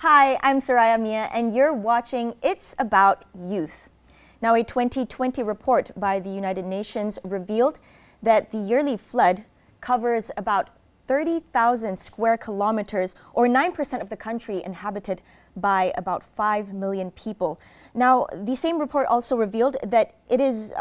Hi, I'm Soraya Mia, and you're watching It's About Youth. Now, a 2020 report by the United Nations revealed that the yearly flood covers about 30,000 square kilometers, or 9% of the country inhabited by about 5 million people. Now, the same report also revealed that it is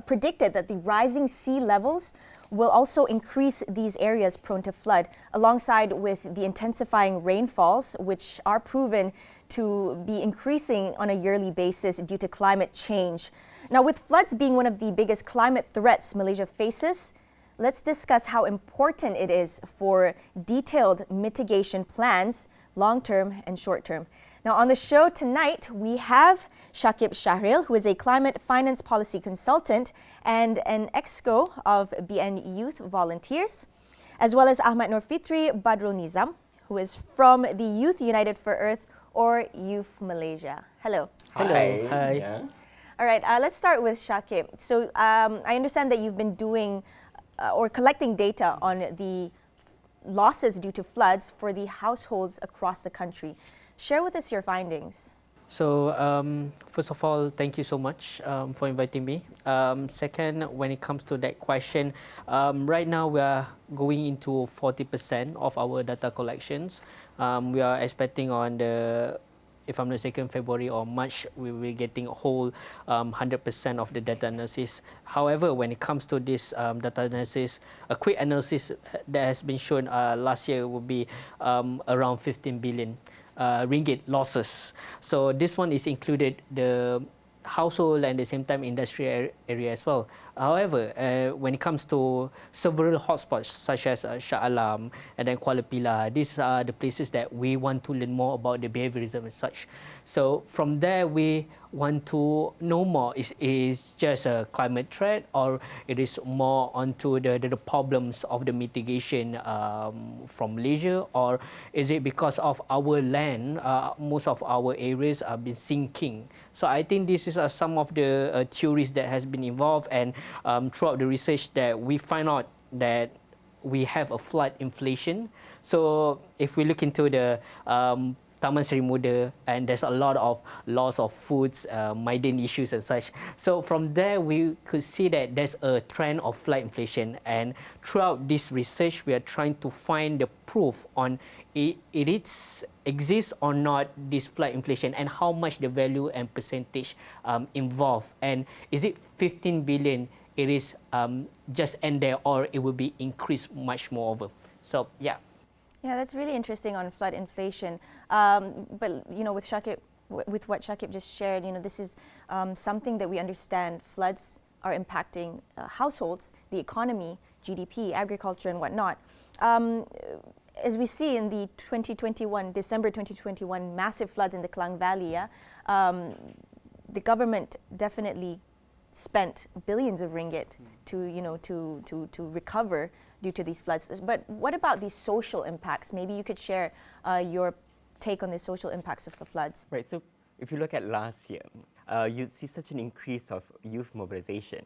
predicted that the rising sea levels will also increase these areas prone to flood, alongside with the intensifying rainfalls, which are proven to be increasing on a yearly basis due to climate change. Now, with floods being one of the biggest climate threats Malaysia faces, let's discuss how important it is for detailed mitigation plans, long-term and short-term. Now, on the show tonight, we have Shakib Shahril, who is a climate finance policy consultant and an exco of BN Youth Volunteers, as well as Ahmad Nurfitri Badrul Nizam, who is from the Youth United for Earth, or Youth Malaysia. Hello. Hello. Hi. Yeah. All right, let's start with Shakib. So I understand that you've been doing or collecting data on the losses due to floods for the households across the country. Share with us your findings. So, first of all, thank you so much for inviting me. Second, when it comes to that question, right now we are going into 40% of our data collections. We are expecting on the, if I'm not mistaken, February or March, we will be getting a whole 100% of the data analysis. However, when it comes to this data analysis, a quick analysis that has been shown last year will be around 15 billion ringgit losses. So this one is included the household and at the same time industrial area as well. However, when it comes to several hotspots such as Shah Alam and then Kuala Pilah, these are the places that we want to learn more about the behaviorism and such. So from there, we want to know more. Is just a climate threat, or it is more onto the problems of the mitigation from Malaysia, or is it because of our land, most of our areas have been sinking? So I think this is some of the theories that has been involved, and throughout the research that we find out that we have a flood inflation. So if we look into the Taman Seri Muda, and there's a lot of loss of foods, Maidan issues and such. So from there, we could see that there's a trend of flood inflation. And throughout this research, we are trying to find the proof on it exists or not, this flood inflation, and how much the value and percentage involved. And is it 15 billion? It is just end there, or it will be increased much more over. So, yeah. Yeah, that's really interesting on flood inflation. But you know, with what Shakib just shared, you know, this is something that we understand. Floods are impacting households, the economy, GDP, agriculture, and whatnot. As we see in the December 2021 massive floods in the Klang Valley, the government definitely spent billions of ringgit to recover due to these floods. But what about these social impacts? Maybe you could share your take on the social impacts of the floods. Right. So if you look at last year, you'd see such an increase of youth mobilization,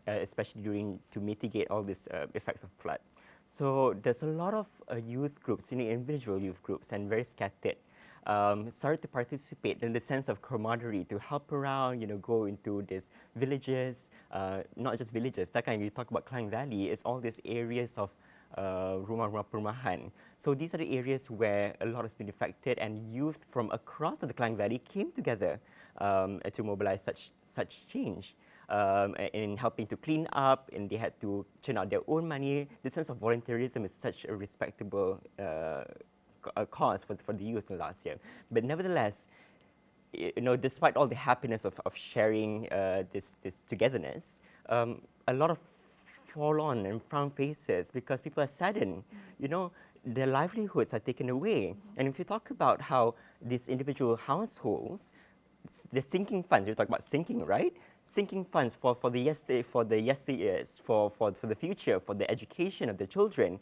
especially to mitigate all these effects of flood. So there's a lot of youth groups, individual youth groups, and very scattered, started to participate in the sense of camaraderie, to help around, go into these villages, not just villages. That kind, you talk about Klang Valley, it's all these areas of rumah-rumah perumahan. So these are the areas where a lot has been affected, and youth from across the Klang Valley came together to mobilize such change. In helping to clean up, and they had to churn out their own money. The sense of volunteerism is such a respectable cause for the youth last year. But nevertheless, despite all the happiness of sharing this togetherness, a lot of fall on and frown faces because people are saddened. Their livelihoods are taken away. And if you talk about how these individual households, the sinking funds, you talk about sinking, right? Sinking funds for the yesteryears, for the future, for the education of the children,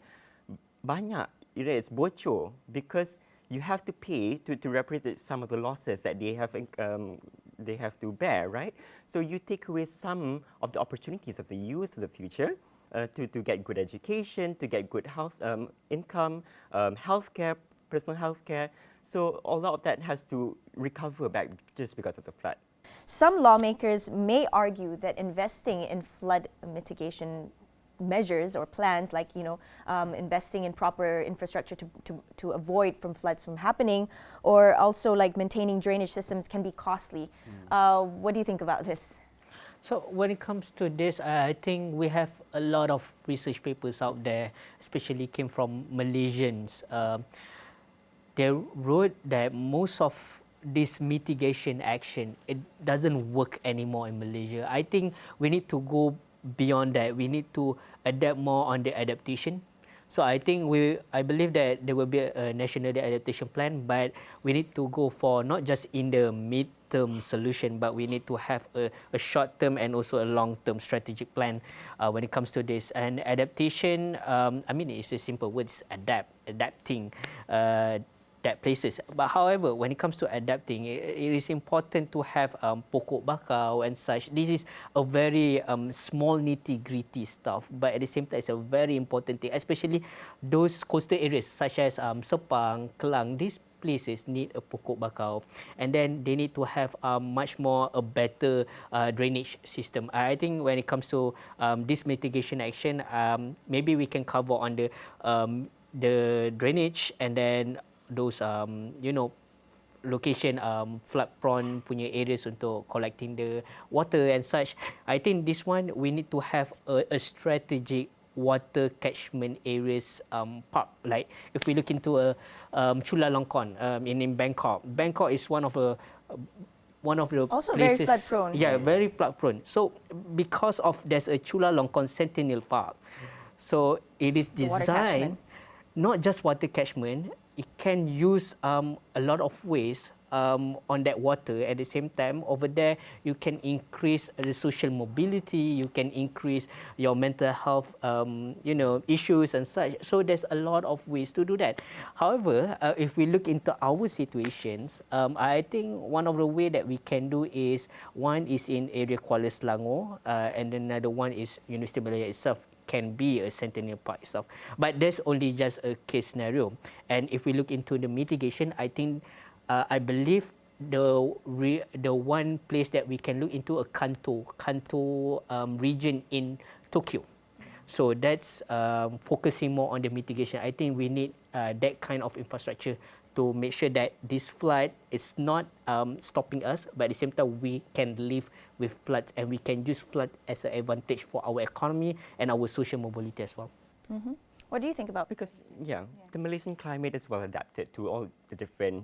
banyak, it's bocor, because you have to pay to represent some of the losses that they have to bear, right? So you take away some of the opportunities of the youth of the future to get good education, to get good house income, healthcare, personal healthcare. So a lot of that has to recover back just because of the flood. Some lawmakers may argue that investing in flood mitigation measures or plans, like investing in proper infrastructure to avoid floods from happening, or also like maintaining drainage systems, can be costly. What do you think about this? So when it comes to this, I think we have a lot of research papers out there, especially came from Malaysians. They wrote that most of this mitigation action, it doesn't work anymore in Malaysia. I think we need to go beyond that. We need to adapt more on the adaptation. So I believe that there will be a national adaptation plan, but we need to go for not just in the mid-term solution, but we need to have a short-term and also a long-term strategic plan when it comes to this. And adaptation, it's a simple word, adapting. That places. But however, when it comes to adapting, it is important to have pokok bakau and such. This is a very small nitty-gritty stuff, but at the same time, it's a very important thing, especially those coastal areas such as Sepang, Kelang. These places need a pokok bakau, and then they need to have much more a better drainage system. I think when it comes to this mitigation action, maybe we can cover on the drainage, and then those location flood prone punya areas untuk collecting the water and such. I think this one we need to have a strategic water catchment areas park. Like if we look into a Chulalongkorn in Bangkok. Bangkok is one of the also places, very flood prone. Yeah, very flood prone. So because of there's a Chulalongkorn Centennial Park, so it is designed not just water catchment. It can use a lot of ways on that water. At the same time, over there, you can increase the social mobility, you can increase your mental health, issues and such. So there's a lot of ways to do that. However, if we look into our situations, I think one of the way that we can do is, one is in area Kuala Selangor, and another one is University of Malaya itself. Can be a Centennial Park itself. But that's only just a case scenario. And if we look into the mitigation, I think, I believe the one place that we can look into a Kanto region in Tokyo. So that's focusing more on the mitigation. I think we need that kind of infrastructure to make sure that this flood is not stopping us, but at the same time we can live with floods, and we can use flood as an advantage for our economy and our social mobility as well. Mm-hmm. What do you think about? Because the Malaysian climate is well adapted to all the different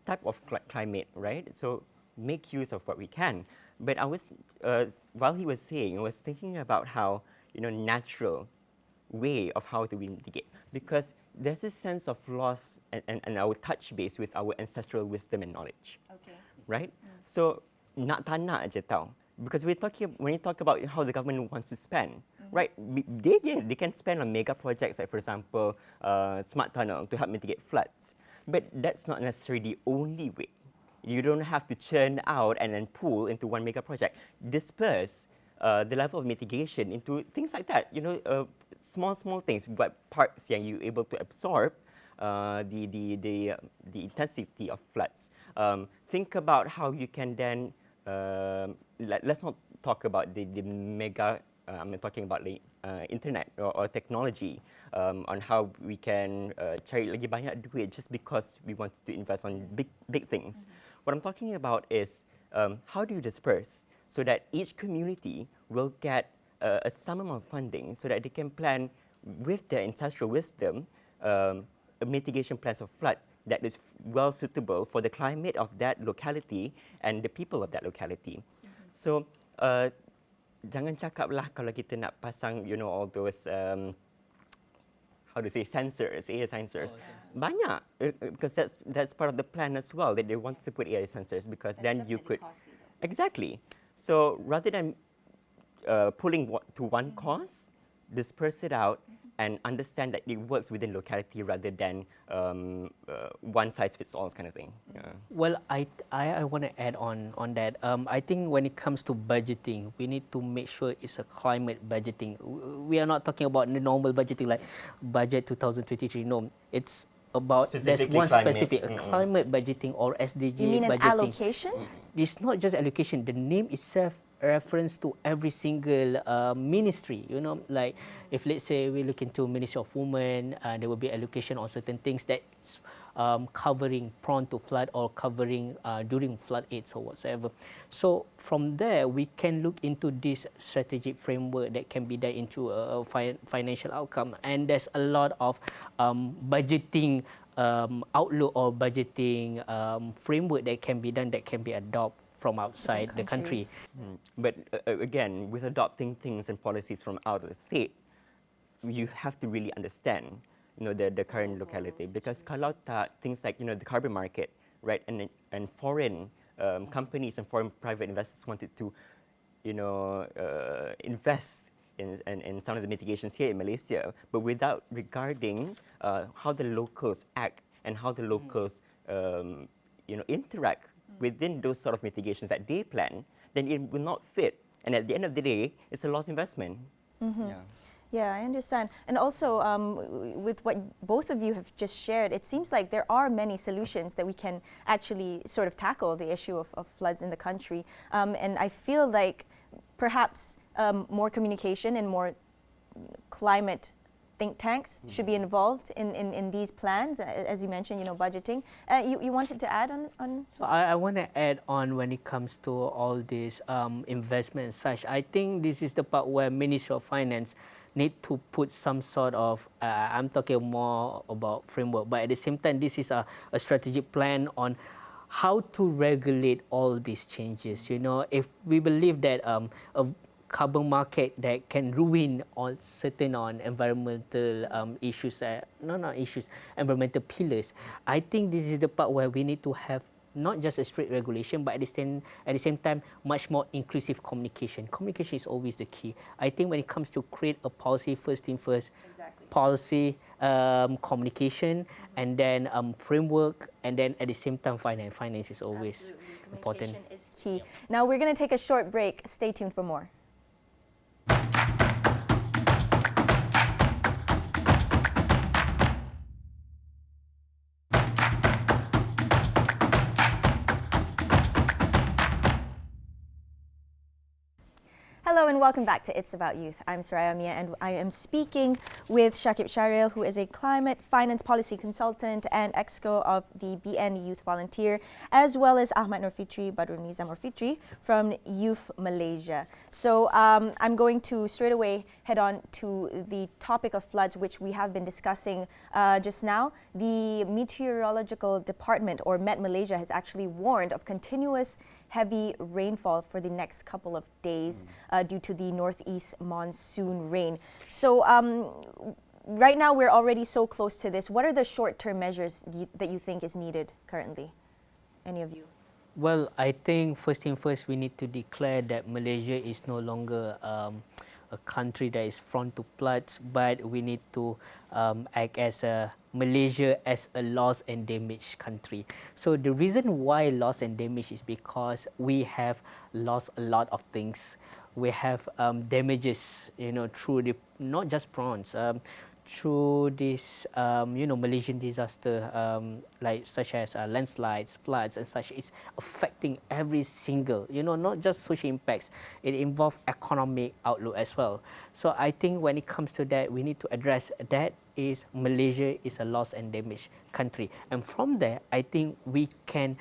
type of climate, right? So make use of what we can. But I was, while he was saying, I was thinking about how natural way of how to mitigate, because there's this sense of loss and our touch base with our ancestral wisdom and knowledge, right? So nak tak nak aja tau, because when you talk about how the government wants to spend, right? They can spend on mega projects like, for example, smart tunnel to help mitigate floods, but that's not necessarily the only way. You don't have to churn out and then pool into one mega project. Disperse the level of mitigation into things like that. Small things, but parts yang you able to absorb the intensity of floods. Think about how you can then let's not talk about the mega. I'm talking about the internet or technology on how we can cari lagi banyak duit just because we want to invest on big things. What I'm talking about is how do you disperse so that each community will get a some amount of funding so that they can plan with their ancestral wisdom a mitigation plans of flood that is well suitable for the climate of that locality and the people of that locality. So jangan cakap lah kalau kita nak pasang all those how to say sensors, AI sensors. Banyak, because that's part of the plan as well, that they want to put AI sensors, because then you could exactly. So rather than pulling to one cause, disperse it out and understand that it works within locality rather than one size fits all kind of thing. Well, I want to add on that. I think when it comes to budgeting, we need to make sure it's a climate budgeting. We are not talking about the normal budgeting like budget 2023. No, it's about there's Specifically one climate. specific climate budgeting or SDG You mean an budgeting. allocation? It's not just allocation. The name itself reference to every single ministry. You know, like if let's say we look into Ministry of Women, there will be allocation on certain things that's covering prone to flood or covering during flood aids or whatsoever. So from there, we can look into this strategic framework that can be done into a financial outcome. And there's a lot of budgeting outlook or budgeting framework that can be done, that can be adopted from outside the country. But again, with adopting things and policies from out of the state, you have to really understand, the current locality. Because kalau tak, things like, the carbon market, right, and foreign companies and foreign private investors wanted to, invest in some of the mitigations here in Malaysia, but without regarding how the locals act and how the locals, interact within those sort of mitigations that they plan, then it will not fit. And at the end of the day, it's a lost investment. Yeah, I understand. And also, with what both of you have just shared, it seems like there are many solutions that we can actually sort of tackle the issue of floods in the country. And I feel like perhaps more communication and more climate think tanks should be involved in these plans, as you mentioned, budgeting. You wanted to add on? So I want to add on when it comes to all this investment and such. I think this is the part where Ministry of Finance need to put some sort of, I'm talking more about framework, but at the same time, this is a strategic plan on how to regulate all these changes. If we believe that a carbon market that can ruin on certain environmental issues, environmental pillars, I think this is the part where we need to have not just a strict regulation, but at the same time, much more inclusive communication. Communication is always the key. I think when it comes to create a policy, first thing first, policy, communication, and then framework, and then at the same time, finance. Finance is always important. Communication is key. Now we're going to take a short break. Stay tuned for more. Hello and welcome back to It's About Youth. I'm Soraya Mia and I am speaking with Shakib Sharil, who is a climate finance policy consultant and EXCO of the BN Youth Volunteer, as well as Ahmad Nurfitri Badrunizam Nurfitri from Youth Malaysia. So I'm going to straight away head on to the topic of floods, which we have been discussing just now. The Meteorological Department, or Met Malaysia, has actually warned of continuous heavy rainfall for the next couple of days due to the northeast monsoon rain. So right now we're already so close to this. What are the short-term measures that you think is needed currently? Any of you? Well, I think first thing first, we need to declare that Malaysia is no longer a country that is prone to floods, but we need to act as Malaysia as a loss and damage country. So the reason why loss and damage is because we have lost a lot of things. We have damages, through the not just prawns, through this, Malaysian disaster, such as landslides, floods, and such, is affecting every single, not just social impacts. It involves economic outlook as well. So I think when it comes to that, we need to address that. Is Malaysia is a loss and damage country, and from there, I think we can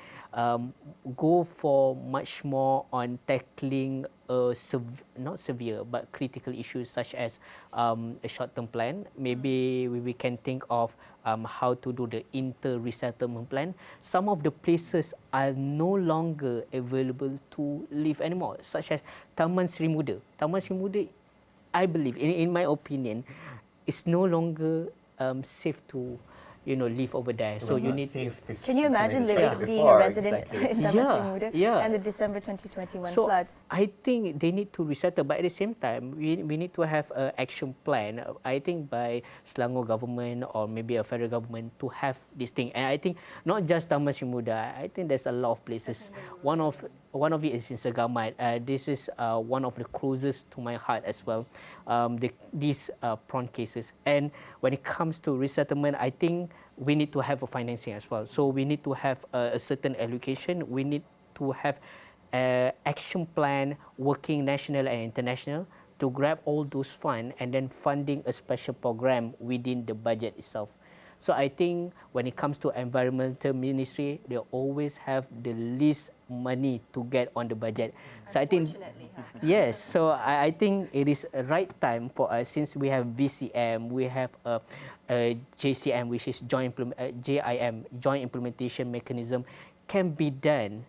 go for much more on tackling not severe but critical issues such as a short-term plan. Maybe we can think of how to do the inter-resettlement plan. Some of the places are no longer available to live anymore, such as Taman Sri Muda. Taman Sri Muda, I believe, in my opinion, it's no longer safe to, live over there. So you need. Can you imagine being a resident in Taman Sri Muda and the December 2021 so floods? I think they need to resettle, but at the same time, we need to have an action plan. I think by Selangor government or maybe a federal government to have this thing. And I think not just Taman Sri Muda. I think there's a lot of places. One of it is in Segamat. This is one of the closest to my heart as well. These prawn cases. And when it comes to resettlement, I think we need to have a financing as well. So we need to have a certain allocation. We need to have an action plan working national and international to grab all those funds and then funding a special program within the budget itself. So I think when it comes to environmental ministry, they always have the least money to get on the budget. So I think, yes. So I think it is a right time for us, since we have VCM, we have a JCM, which is JIM, Joint Implementation Mechanism, can be done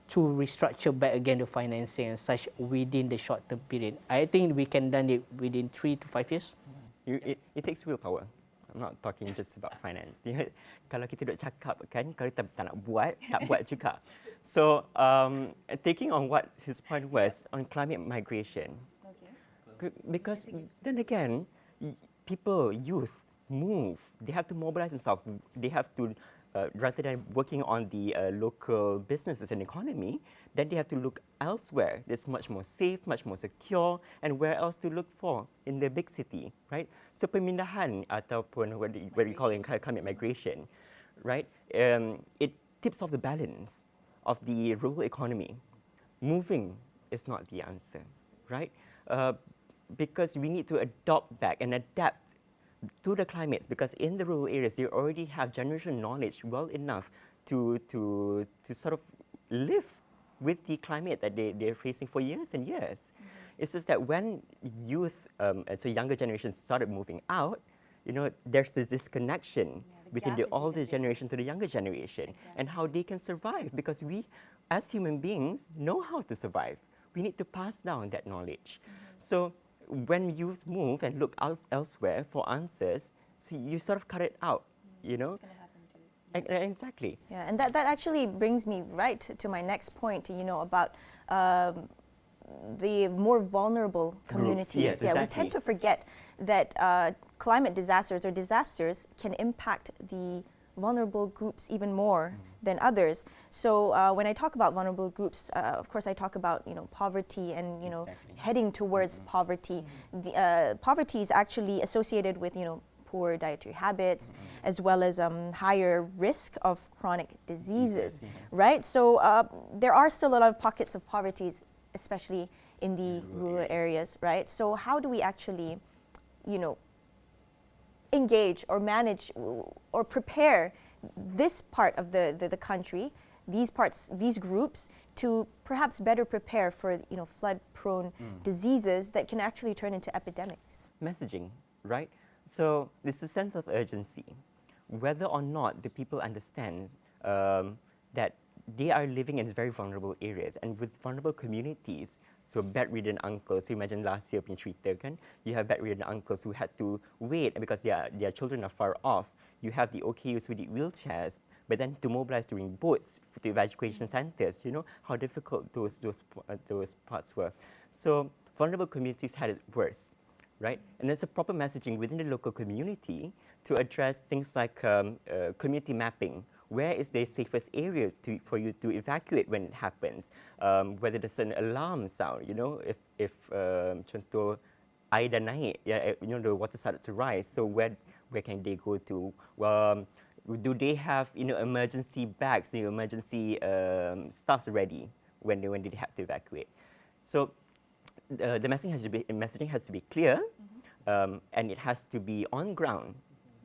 to restructure back again the financing and such within the short-term period. I think we can done it within 3 to 5 years. It takes willpower. I'm not talking just about finance. Kalau kita duk cakap kan, kalau kita tak nak buat, tak buat juga. So, taking on what his point was on climate migration. Okay. Because then again, people, youth, move. They have to mobilize themselves. They have to, rather than working on the local businesses and economy, then they have to look elsewhere. That's much more safe, much more secure, and where else to look for in the big city, right? So pemindahan ataupun what we call in climate migration, right? It tips off the balance of the rural economy. Moving is not the answer, right? Because we need to adopt back and adapt to the climates, because in the rural areas they already have generational knowledge well enough to sort of live with the climate that they're facing for years and years. It's just that when youth, so younger generations started moving out, you know, there's this disconnection between the older generation to the younger generation and how they can survive, because we as human beings know how to survive. We need to pass down that knowledge. So when youth move and look out elsewhere for answers, so you sort of cut it out, you know. It's gonna happen too. Exactly. Yeah, and that actually brings me right to my next point, you know, about the more vulnerable communities. Yes, yeah, exactly. we tend to forget that climate disasters or disasters can impact the vulnerable groups even more than others. So when I talk about vulnerable groups, of course I talk about, you know, poverty and, you know, heading towards poverty. The, poverty is actually associated with, you know, poor dietary habits, as well as higher risk of chronic diseases, right? So there are still a lot of pockets of poverty, especially in the rural areas, right? So how do we actually, you know, engage or manage or prepare this part of the country, these groups, to perhaps better prepare for, you know, flood-prone diseases that can actually turn into epidemics? Messaging, right? So there's a sense of urgency, whether or not the people understand that they are living in very vulnerable areas and with vulnerable communities. So bedridden uncles, so imagine last year punya cerita kan, you have bedridden uncles who had to wait because their children are far off. You have the OKUs who need wheelchairs, but then to mobilize during boats to evacuation centers, you know how difficult those parts were. So vulnerable communities had it worse, right? And there's a proper messaging within the local community to address things like community mapping. Where is the safest area for you to evacuate when it happens? Whether there's an alarm sound, you know, if contoh air dah naik, you know, the water started to rise. So where can they go to? Do they have, you know, emergency bags, you know, emergency stuff ready when they have to evacuate? So the messaging has to be clear, and it has to be on ground,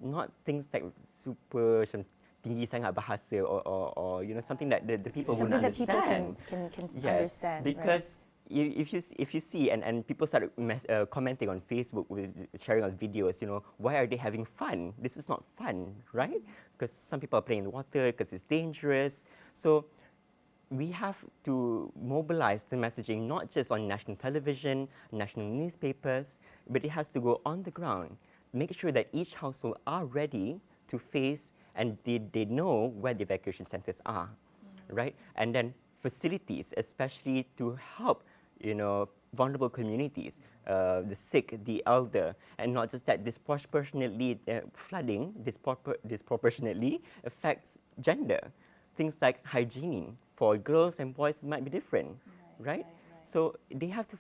not things like super tinggi sangat bahasa or you know, something that the people will understand. Something that people can understand. Because right? if you see and people start commenting on Facebook with sharing on videos, you know, why are they having fun? This is not fun, right? Because some people are playing in the water because it's dangerous. So we have to mobilize the messaging not just on national television, national newspapers, but it has to go on the ground. Make sure that each household are ready to face and they know where the evacuation centers are, right? And then facilities, especially to help, you know, vulnerable communities, the sick, the elder, and not just that, disproportionately flooding disproportionately affects gender. Things like hygiene for girls and boys might be different, right? So they have to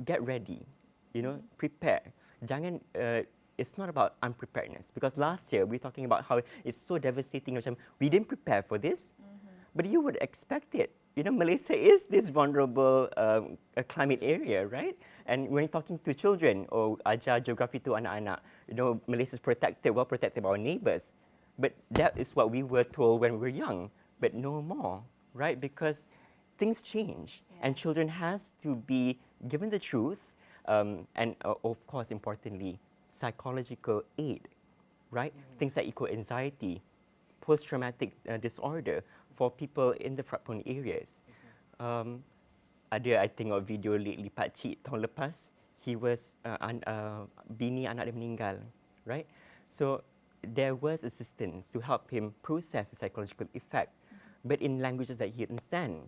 get ready, you know, prepare. Jangan it's not about unpreparedness. Because last year, we're talking about how it's so devastating. We didn't prepare for this, but you would expect it. You know, Malaysia is this vulnerable climate area, right? And when talking to children or ajar geography to anak-anak, you know, Malaysia is protected, well protected by our neighbours. But that is what we were told when we were young, but no more, right? Because things change, and children has to be given the truth, and of course, importantly, psychological aid, right? Things like eco-anxiety, post-traumatic disorder for people in the flood-prone areas. Ada, I tengok video lately, pakcik tahun lepas, he was, bini anak dia meninggal, right? So there was assistance to help him process the psychological effect, but in languages that he understand.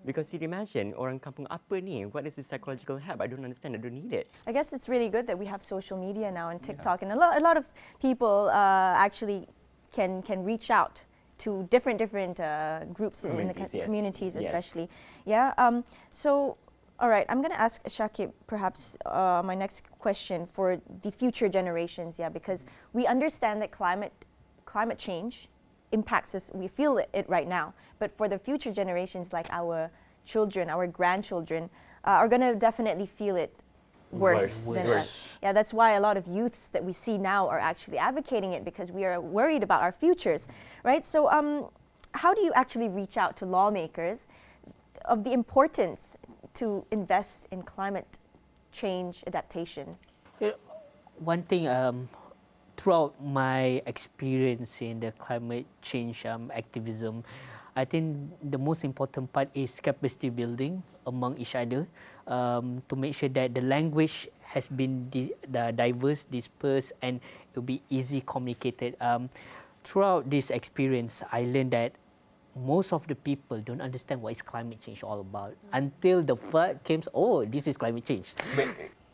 Because you'd imagine, orang kampung apa ni? What is the psychological help? I don't understand, I don't need it. I guess it's really good that we have social media now and TikTok, and a lot of people actually can reach out to different groups in the communities, especially. Yeah. So, all right, I'm going to ask Shakib perhaps my next question for the future generations. Yeah, because we understand that climate change impacts us. We feel it right now, but for the future generations, like our children, our grandchildren, are going to definitely feel it worse than us. Yeah, that's why a lot of youths that we see now are actually advocating it, because we are worried about our futures, right? So how do you actually reach out to lawmakers of the importance to invest in climate change adaptation? One thing, throughout my experience in the climate change activism, I think the most important part is capacity building among each other, to make sure that the language has been diverse, dispersed, and it will be easy communicated. Throughout this experience, I learned that most of the people don't understand what is climate change all about until the flood comes. Oh, this is climate change. But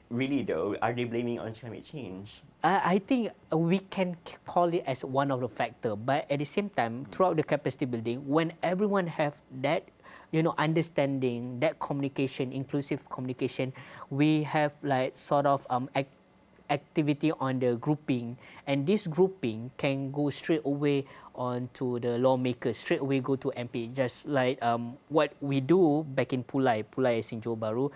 really though, are they blaming on climate change? I think we can call it as one of the factor, but at the same time, throughout the capacity building, when everyone have that, understanding, that communication, inclusive communication, we have like sort of activity on the grouping, and this grouping can go straight away on to the lawmakers, straight away go to MP, just like what we do back in Pulai is in Johor Bahru,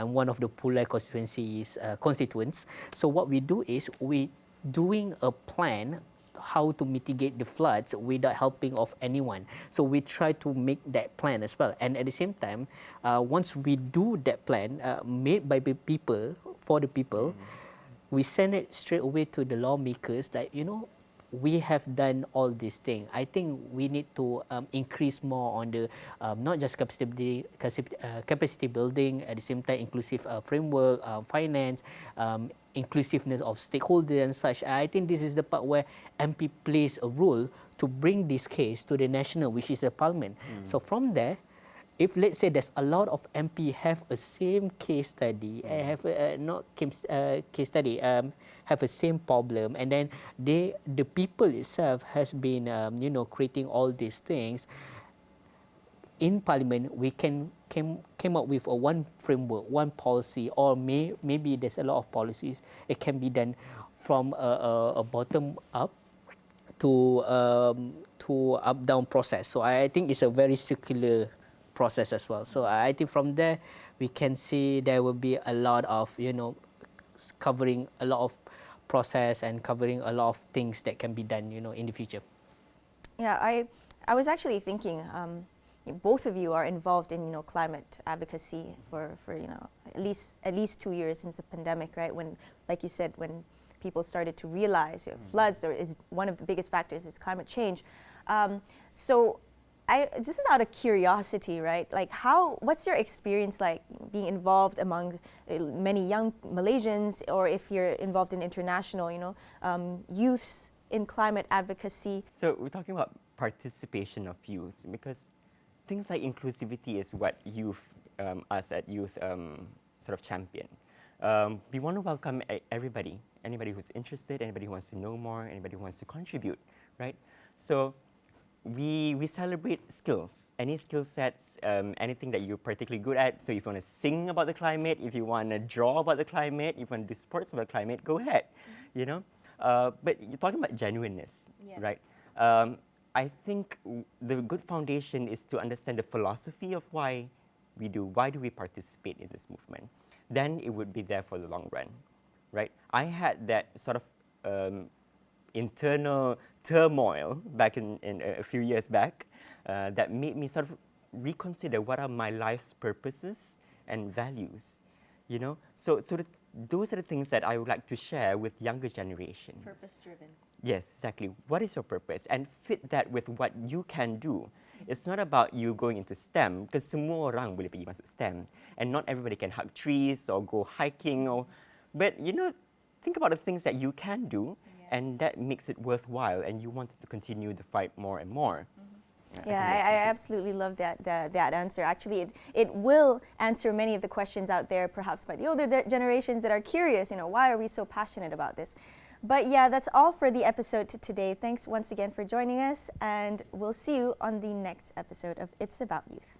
one of the Pulai constituents. So what we do is we doing a plan how to mitigate the floods without helping of anyone. So we try to make that plan as well. And at the same time, once we do that plan made by the people, for the people, we send it straight away to the lawmakers that, we have done all these things. I think we need to increase more on the not just capacity building, at the same time inclusive framework, finance, inclusiveness of stakeholders and such. I think this is the part where MP plays a role to bring this case to the national, which is the parliament. So from there, if let's say there's a lot of MP have a same case study, have a same problem, and then the people itself has been creating all these things in parliament, we can came up with one framework, one policy, or maybe there's a lot of policies. It can be done from a bottom up to up down process. So I think it's a very circular process as well. So I think from there we can see there will be a lot of covering a lot of process and covering a lot of things that can be done in the future. Yeah, I was actually thinking, both of you are involved in climate advocacy for at least 2 years since the pandemic, right? When, like you said, when people started to realize floods is one of the biggest factors is climate change. So this is out of curiosity, right? Like, what's your experience like being involved among many young Malaysians, or if you're involved in international, youths in climate advocacy? So we're talking about participation of youth, because things like inclusivity is what youth, us at youth, sort of champion. We want to welcome everybody, anybody who's interested, anybody who wants to know more, anybody who wants to contribute, right? So we celebrate skills, any skill sets, anything that you're particularly good at. So if you want to sing about the climate, if you want to draw about the climate, if you want to do sports about the climate, go ahead, But you're talking about genuineness, Yeah. right? I think the good foundation is to understand the philosophy of why do we participate in this movement. Then it would be there for the long run, right? I had that sort of internal turmoil back in a few years back that made me sort of reconsider what are my life's purposes and values, you know? So those are the things that I would like to share with younger generations. Purpose-driven. Yes, exactly. What is your purpose? And fit that with what you can do. It's not about you going into STEM, because semua orang boleh pergi masuk STEM. And not everybody can hug trees or go hiking. But, you know, think about the things that you can do, and that makes it worthwhile, and you want to continue the fight more and more. Yeah, I absolutely love that answer. Actually, it will answer many of the questions out there, perhaps by the older generations that are curious, you know, why are we so passionate about this? But yeah, that's all for the episode today. Thanks once again for joining us, and we'll see you on the next episode of It's About Youth.